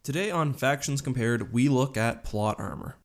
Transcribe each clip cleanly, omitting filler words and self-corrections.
Today on Factions Compared, we look at plot armor.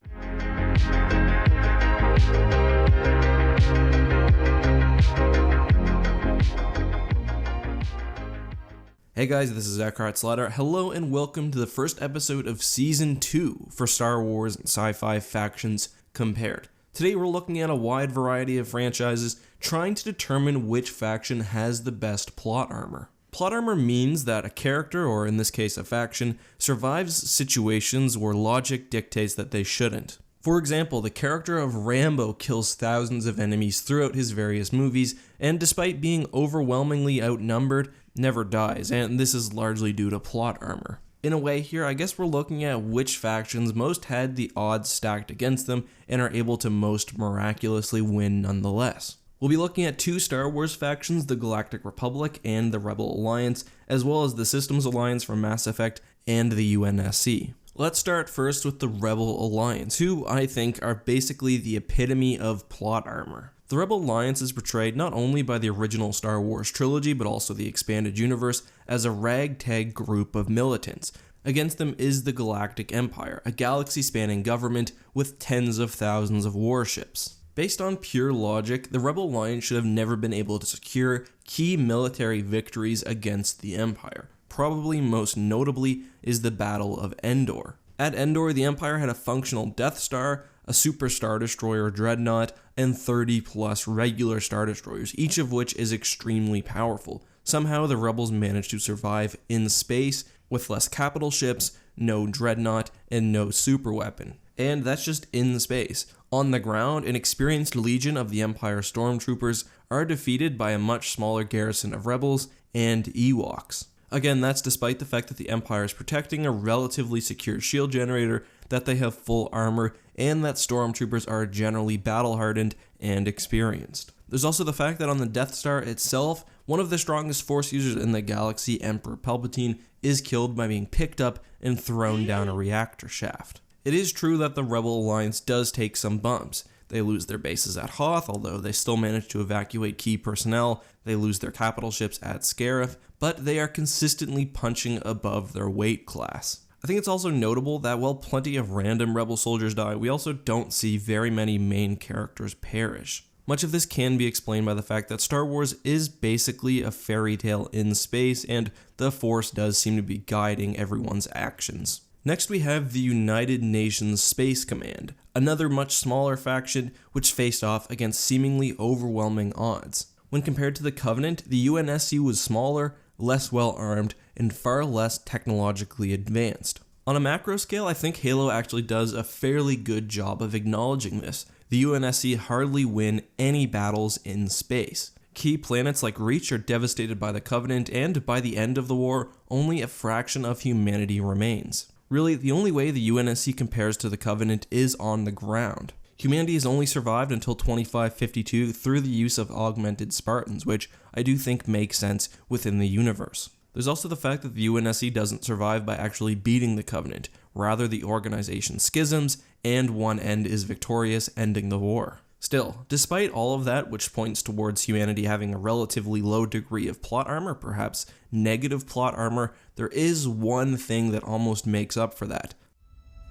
Hey guys, this is EckhartsLadder. Hello and welcome to the first episode of Season 2 for Star Wars and Sci-Fi Factions Compared. Today we're looking at a wide variety of franchises, trying to determine which faction has the best plot armor. Plot armor means that a character, or in this case a faction, survives situations where logic dictates that they shouldn't. For example, the character of Rambo kills thousands of enemies throughout his various movies, and despite being overwhelmingly outnumbered, never dies, and this is largely due to plot armor. In a way here, I guess we're looking at which factions most had the odds stacked against them and are able to most miraculously win nonetheless. We'll be looking at two Star Wars factions, the Galactic Republic and the Rebel Alliance, as well as the Systems Alliance from Mass Effect and the UNSC. Let's start first with the Rebel Alliance, who I think are basically the epitome of plot armor. The Rebel Alliance is portrayed not only by the original Star Wars trilogy, but also the expanded universe, as a ragtag group of militants. Against them is the Galactic Empire, a galaxy-spanning government with tens of thousands of warships. Based on pure logic, the Rebel Alliance should have never been able to secure key military victories against the Empire. Probably most notably is the Battle of Endor. At Endor, the Empire had a functional Death Star, a Super Star Destroyer Dreadnought, and 30 plus regular Star Destroyers, each of which is extremely powerful. Somehow the Rebels managed to survive in space with less capital ships, no Dreadnought, and no super weapon. And that's just in space. On the ground, an experienced legion of the Empire stormtroopers are defeated by a much smaller garrison of Rebels and Ewoks. Again, that's despite the fact that the Empire is protecting a relatively secure shield generator, that they have full armor, and that stormtroopers are generally battle-hardened and experienced. There's also the fact that on the Death Star itself, one of the strongest Force users in the galaxy, Emperor Palpatine, is killed by being picked up and thrown down a reactor shaft. It is true that the Rebel Alliance does take some bumps. They lose their bases at Hoth, although they still manage to evacuate key personnel. They lose their capital ships at Scarif, but they are consistently punching above their weight class. I think it's also notable that while plenty of random Rebel soldiers die, we also don't see very many main characters perish. Much of this can be explained by the fact that Star Wars is basically a fairy tale in space, and the Force does seem to be guiding everyone's actions. Next we have the United Nations Space Command, another much smaller faction which faced off against seemingly overwhelming odds. When compared to the Covenant, the UNSC was smaller, less well armed, and far less technologically advanced. On a macro scale, I think Halo actually does a fairly good job of acknowledging this. The UNSC hardly win any battles in space. Key planets like Reach are devastated by the Covenant, and by the end of the war, only a fraction of humanity remains. Really, the only way the UNSC compares to the Covenant is on the ground. Humanity has only survived until 2552 through the use of augmented Spartans, which I do think makes sense within the universe. There's also the fact that the UNSC doesn't survive by actually beating the Covenant, rather the organization schisms, and one end is victorious, ending the war. Still, despite all of that, which points towards humanity having a relatively low degree of plot armor, perhaps negative plot armor, there is one thing that almost makes up for that: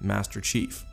Master Chief.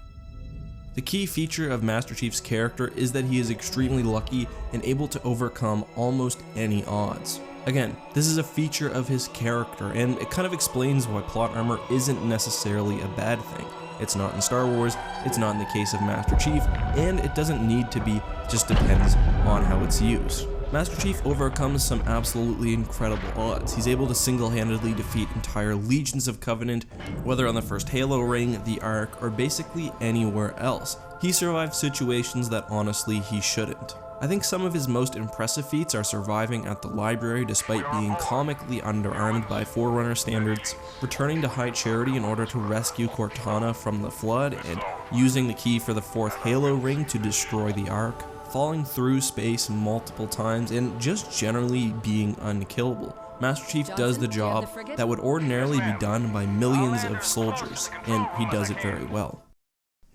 The key feature of Master Chief's character is that he is extremely lucky and able to overcome almost any odds. Again, this is a feature of his character, and it kind of explains why plot armor isn't necessarily a bad thing. It's not in Star Wars, it's not in the case of Master Chief, and it doesn't need to be, just depends on how it's used. Master Chief overcomes some absolutely incredible odds. He's able to single-handedly defeat entire legions of Covenant, whether on the first Halo ring, the Ark, or basically anywhere else. He survives situations that honestly he shouldn't. I think some of his most impressive feats are surviving at the library despite being comically underarmed by Forerunner standards, returning to High Charity in order to rescue Cortana from the Flood, and using the key for the fourth Halo ring to destroy the Ark, falling through space multiple times, and just generally being unkillable. Master Chief does the job that would ordinarily be done by millions of soldiers, and he does it very well.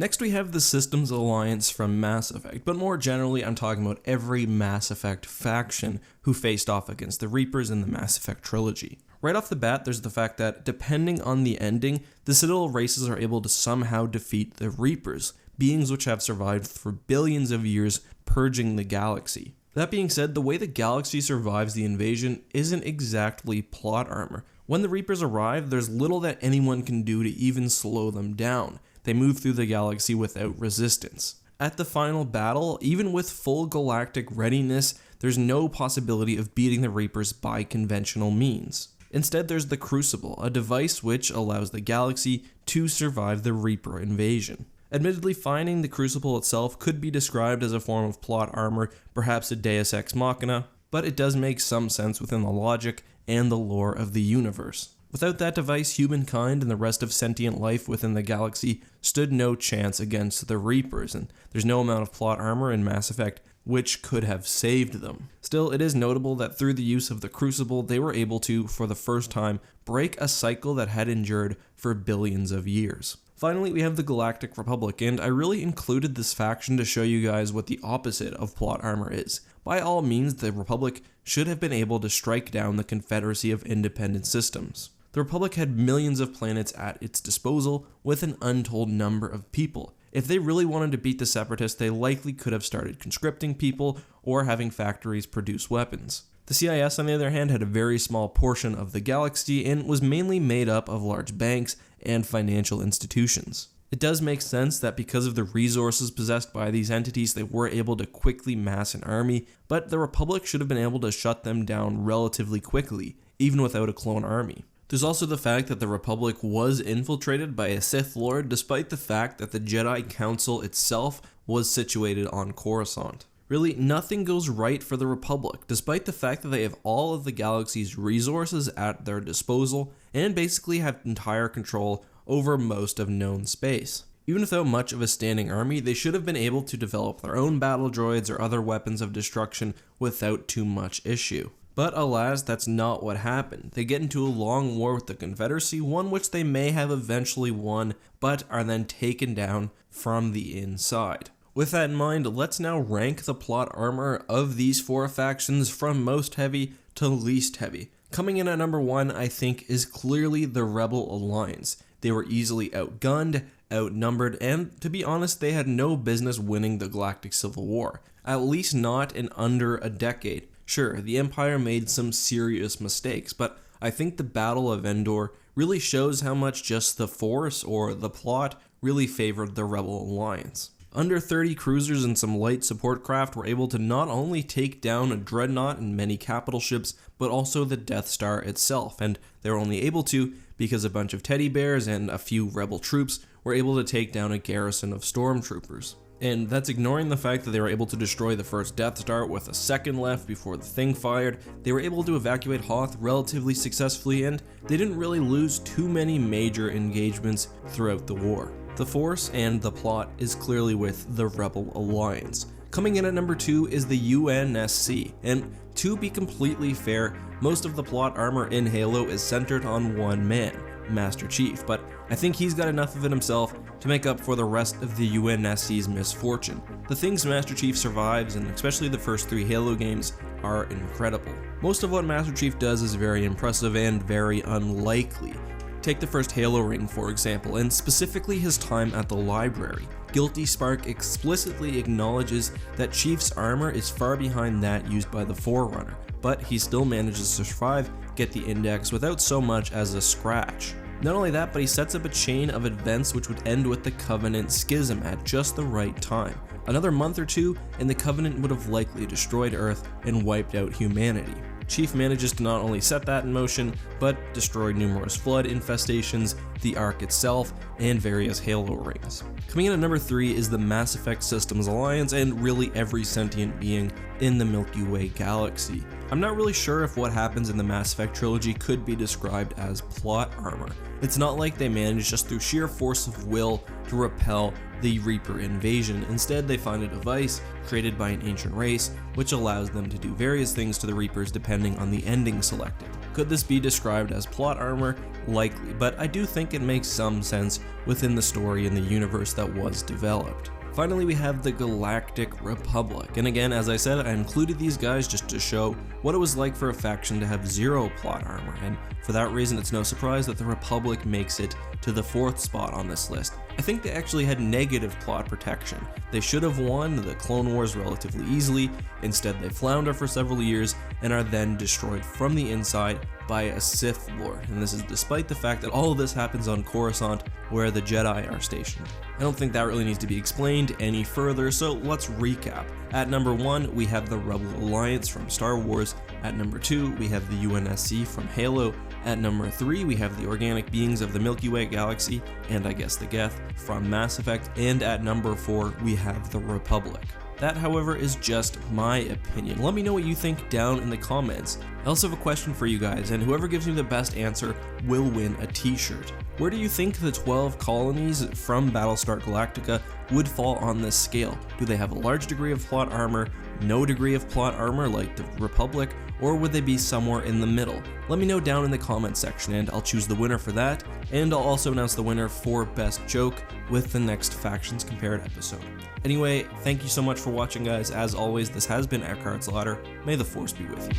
Next we have the Systems Alliance from Mass Effect, but more generally I'm talking about every Mass Effect faction who faced off against the Reapers in the Mass Effect trilogy. Right off the bat, there's the fact that, depending on the ending, the Citadel races are able to somehow defeat the Reapers, beings which have survived for billions of years, purging the galaxy. That being said, the way the galaxy survives the invasion isn't exactly plot armor. When the Reapers arrive, there's little that anyone can do to even slow them down. They move through the galaxy without resistance. At the final battle, even with full galactic readiness, there's no possibility of beating the Reapers by conventional means. Instead, there's the Crucible, a device which allows the galaxy to survive the Reaper invasion. Admittedly, finding the Crucible itself could be described as a form of plot armor, perhaps a deus ex machina, but it does make some sense within the logic and the lore of the universe. Without that device, humankind and the rest of sentient life within the galaxy stood no chance against the Reapers, and there's no amount of plot armor in Mass Effect which could have saved them. Still, it is notable that through the use of the Crucible, they were able to, for the first time, break a cycle that had endured for billions of years. Finally, we have the Galactic Republic, and I really included this faction to show you guys what the opposite of plot armor is. By all means, the Republic should have been able to strike down the Confederacy of Independent Systems. The Republic had millions of planets at its disposal with an untold number of people. If they really wanted to beat the Separatists, they likely could have started conscripting people or having factories produce weapons. The CIS, on the other hand, had a very small portion of the galaxy and was mainly made up of large banks and financial institutions. It does make sense that because of the resources possessed by these entities, they were able to quickly mass an army, but the Republic should have been able to shut them down relatively quickly, even without a clone army. There's also the fact that the Republic was infiltrated by a Sith Lord, despite the fact that the Jedi Council itself was situated on Coruscant. Really, nothing goes right for the Republic, despite the fact that they have all of the galaxy's resources at their disposal, and basically have entire control over most of known space. Even without much of a standing army, they should have been able to develop their own battle droids or other weapons of destruction without too much issue. But alas, that's not what happened. They get into a long war with the Confederacy, one which they may have eventually won, but are then taken down from the inside. With that in mind, let's now rank the plot armor of these four factions from most heavy to least heavy. Coming in at number 1, I think, is clearly the Rebel Alliance. They were easily outgunned, outnumbered, and to be honest, they had no business winning the Galactic Civil War. At least not in under a decade. Sure, the Empire made some serious mistakes, but I think the Battle of Endor really shows how much just the Force or the plot really favored the Rebel Alliance. Under 30 cruisers and some light support craft were able to not only take down a dreadnought and many capital ships, but also the Death Star itself, and they were only able to because a bunch of teddy bears and a few rebel troops were able to take down a garrison of stormtroopers. And that's ignoring the fact that they were able to destroy the first Death Star with a second left before the thing fired. They were able to evacuate Hoth relatively successfully, and they didn't really lose too many major engagements throughout the war. The Force and the plot is clearly with the Rebel Alliance. Coming in at number 2 is the UNSC, and to be completely fair, most of the plot armor in Halo is centered on one man, Master Chief, but I think he's got enough of it himself to make up for the rest of the UNSC's misfortune. The things Master Chief survives, and especially the first 3 Halo games, are incredible. Most of what Master Chief does is very impressive and very unlikely. Take the first Halo ring, for example, and specifically his time at the library. Guilty Spark explicitly acknowledges that Chief's armor is far behind that used by the Forerunner, but he still manages to survive, get the index without so much as a scratch. Not only that, but he sets up a chain of events which would end with the Covenant schism at just the right time. Another month or two, and the Covenant would have likely destroyed Earth and wiped out humanity. Chief manages to not only set that in motion, but destroy numerous flood infestations, the Ark itself, and various Halo rings. Coming in at number 3 is the Mass Effect Systems Alliance and really every sentient being in the Milky Way galaxy. I'm not really sure if what happens in the Mass Effect trilogy could be described as plot armor. It's not like they manage just through sheer force of will to repel the Reaper invasion. Instead, they find a device created by an ancient race which allows them to do various things to the Reapers depending on the ending selected. Could this be described as plot armor? Likely, but I do think it makes some sense within the story and the universe that was developed. Finally, we have the Galactic Republic, and again, as I said, I included these guys just to show what it was like for a faction to have 0 plot armor, and for that reason it's no surprise that the Republic makes it to the 4th spot on this list. I think they actually had negative plot protection. They should have won the Clone Wars relatively easily, instead they flounder for several years and are then destroyed from the inside by a Sith Lord, and this is despite the fact that all of this happens on Coruscant, where the Jedi are stationed. I don't think that really needs to be explained any further, so let's recap. At number 1, we have the Rebel Alliance from Star Wars. At number 2, we have the UNSC from Halo. At number 3, we have the organic beings of the Milky Way galaxy, and I guess the Geth, from Mass Effect. And at number 4, we have the Republic. That, however, is just my opinion. Let me know what you think down in the comments. I also have a question for you guys, and whoever gives me the best answer will win a t-shirt. Where do you think the 12 colonies from Battlestar Galactica would fall on this scale? Do they have a large degree of plot armor, no degree of plot armor like the Republic, or would they be somewhere in the middle? Let me know down in the comments section and I'll choose the winner for that, and I'll also announce the winner for Best Joke with the next Factions Compared episode. Anyway, thank you so much for watching, guys. As always, this has been EckhartsLadder. May the Force be with you.